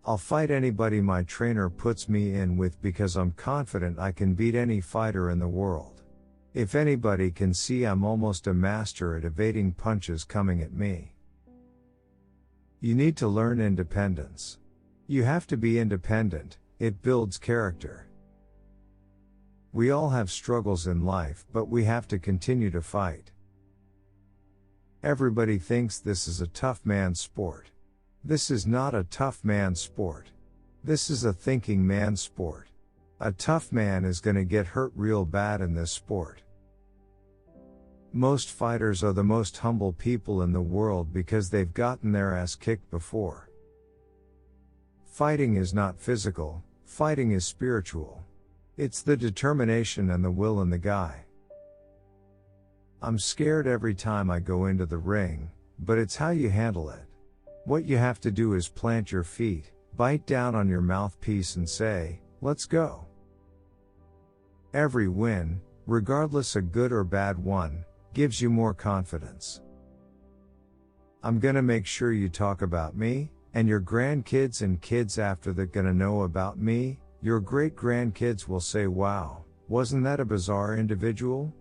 I'll fight anybody my trainer puts me in with because I'm confident I can beat any fighter in the world. If anybody can see I'm almost a master at evading punches coming at me. You need to learn independence. You have to be independent, it builds character. We all have struggles in life, but we have to continue to fight. Everybody thinks this is a tough man's sport. This is not a tough man's sport. This is a thinking man's sport. A tough man is gonna get hurt real bad in this sport. Most fighters are the most humble people in the world because they've gotten their ass kicked before. Fighting is not physical, fighting is spiritual. It's the determination and the will in the guy. I'm scared every time I go into the ring, but it's how you handle it. What you have to do is plant your feet, bite down on your mouthpiece and say, let's go. Every win, regardless a good or bad one, gives you more confidence. I'm gonna make sure you talk about me, and your grandkids and kids after that gonna know about me. Your great-grandkids will say, wow, wasn't that a bizarre individual?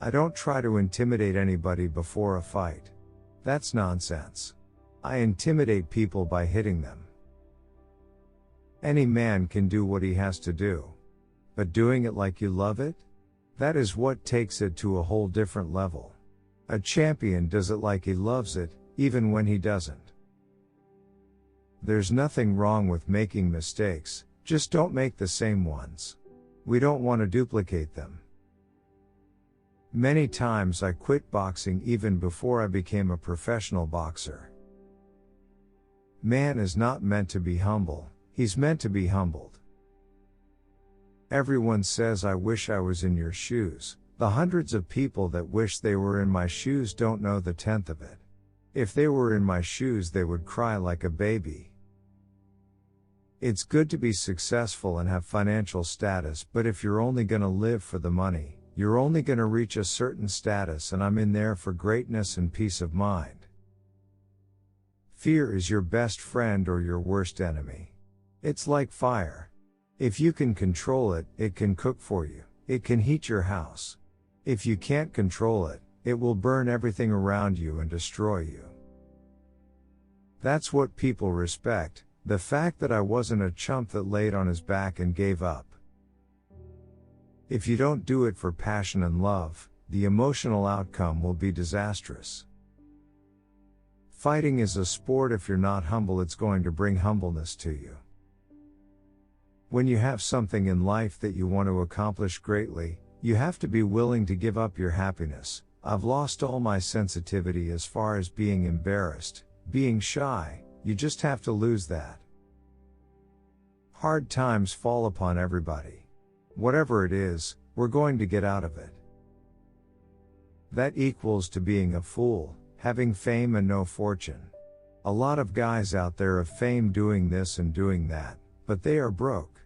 I don't try to intimidate anybody before a fight. That's nonsense. I intimidate people by hitting them. Any man can do what he has to do. But doing it like you love it? That is what takes it to a whole different level. A champion does it like he loves it, even when he doesn't. There's nothing wrong with making mistakes, just don't make the same ones. We don't want to duplicate them. Many times I quit boxing even before I became a professional boxer. Man is not meant to be humble, he's meant to be humbled. Everyone says I wish I was in your shoes. The hundreds of people that wish they were in my shoes don't know the tenth of it. If they were in my shoes they would cry like a baby. It's good to be successful and have financial status, but if you're only gonna live for the money, you're only gonna reach a certain status, and I'm in there for greatness and peace of mind. Fear is your best friend or your worst enemy. It's like fire. If you can control it, it can cook for you. It can heat your house. If you can't control it, it will burn everything around you and destroy you. That's what people respect, the fact that I wasn't a chump that laid on his back and gave up. If you don't do it for passion and love, the emotional outcome will be disastrous. Fighting is a sport. If you're not humble, it's going to bring humbleness to you. When you have something in life that you want to accomplish greatly, you have to be willing to give up your happiness. I've lost all my sensitivity as far as being embarrassed, being shy. You just have to lose that. Hard times fall upon everybody. Whatever it is, we're going to get out of it. That equals to being a fool, having fame and no fortune. A lot of guys out there have fame doing this and doing that, but they are broke.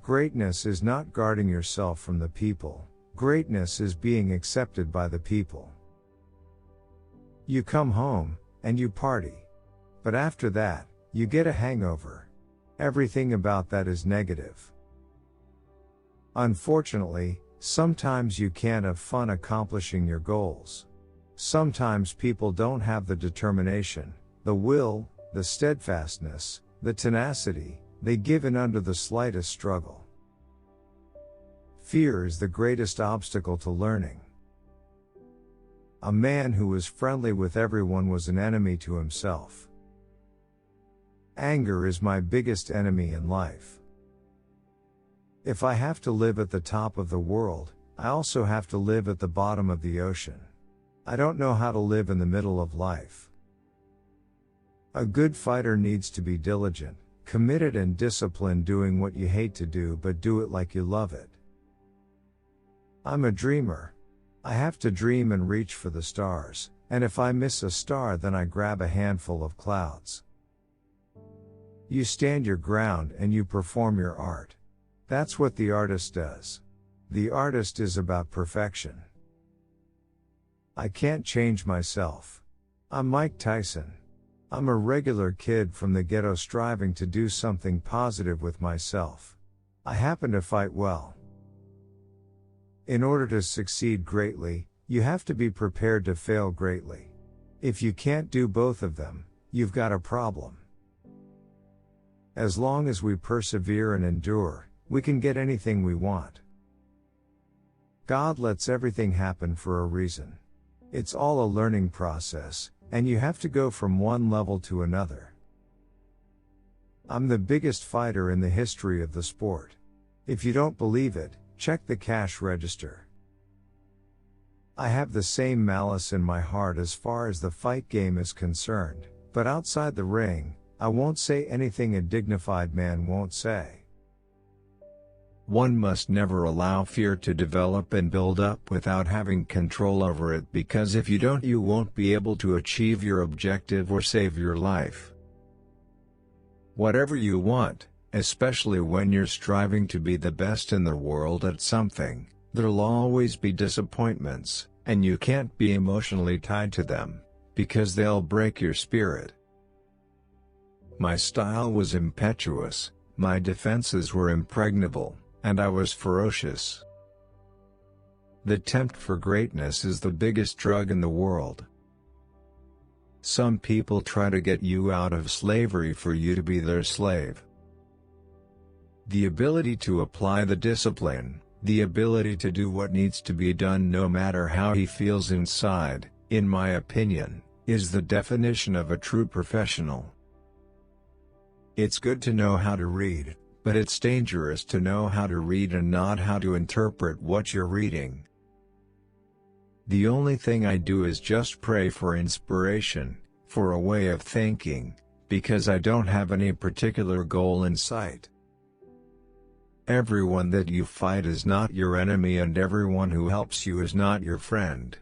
Greatness is not guarding yourself from the people. Greatness is being accepted by the people. You come home, and you party. But after that, you get a hangover. Everything about that is negative. Unfortunately, sometimes you can't have fun accomplishing your goals. Sometimes people don't have the determination, the will, the steadfastness, the tenacity. They give in under the slightest struggle. Fear is the greatest obstacle to learning. A man who was friendly with everyone was an enemy to himself. Anger is my biggest enemy in life. If I have to live at the top of the world, I also have to live at the bottom of the ocean. I don't know how to live in the middle of life. A good fighter needs to be diligent, committed and disciplined, doing what you hate to do but do it like you love it. I'm a dreamer. I have to dream and reach for the stars, and if I miss a star then I grab a handful of clouds. You stand your ground and you perform your art. That's what the artist does. The artist is about perfection. I can't change myself. I'm Mike Tyson. I'm a regular kid from the ghetto striving to do something positive with myself. I happen to fight well. In order to succeed greatly, you have to be prepared to fail greatly. If you can't do both of them, you've got a problem. As long as we persevere and endure, we can get anything we want. God lets everything happen for a reason. It's all a learning process, and you have to go from one level to another. I'm the biggest fighter in the history of the sport. If you don't believe it, check the cash register. I have the same malice in my heart as far as the fight game is concerned, but outside the ring, I won't say anything a dignified man won't say. One must never allow fear to develop and build up without having control over it, because if you don't, you won't be able to achieve your objective or save your life. Whatever you want, especially when you're striving to be the best in the world at something, there'll always be disappointments, and you can't be emotionally tied to them, because they'll break your spirit. My style was impetuous, my defenses were impregnable, and I was ferocious. The tempt for greatness is the biggest drug in the world. Some people try to get you out of slavery for you to be their slave. The ability to apply the discipline, the ability to do what needs to be done no matter how he feels inside, in my opinion, is the definition of a true professional. It's good to know how to read, but it's dangerous to know how to read and not how to interpret what you're reading. The only thing I do is just pray for inspiration, for a way of thinking, because I don't have any particular goal in sight. Everyone that you fight is not your enemy, and everyone who helps you is not your friend.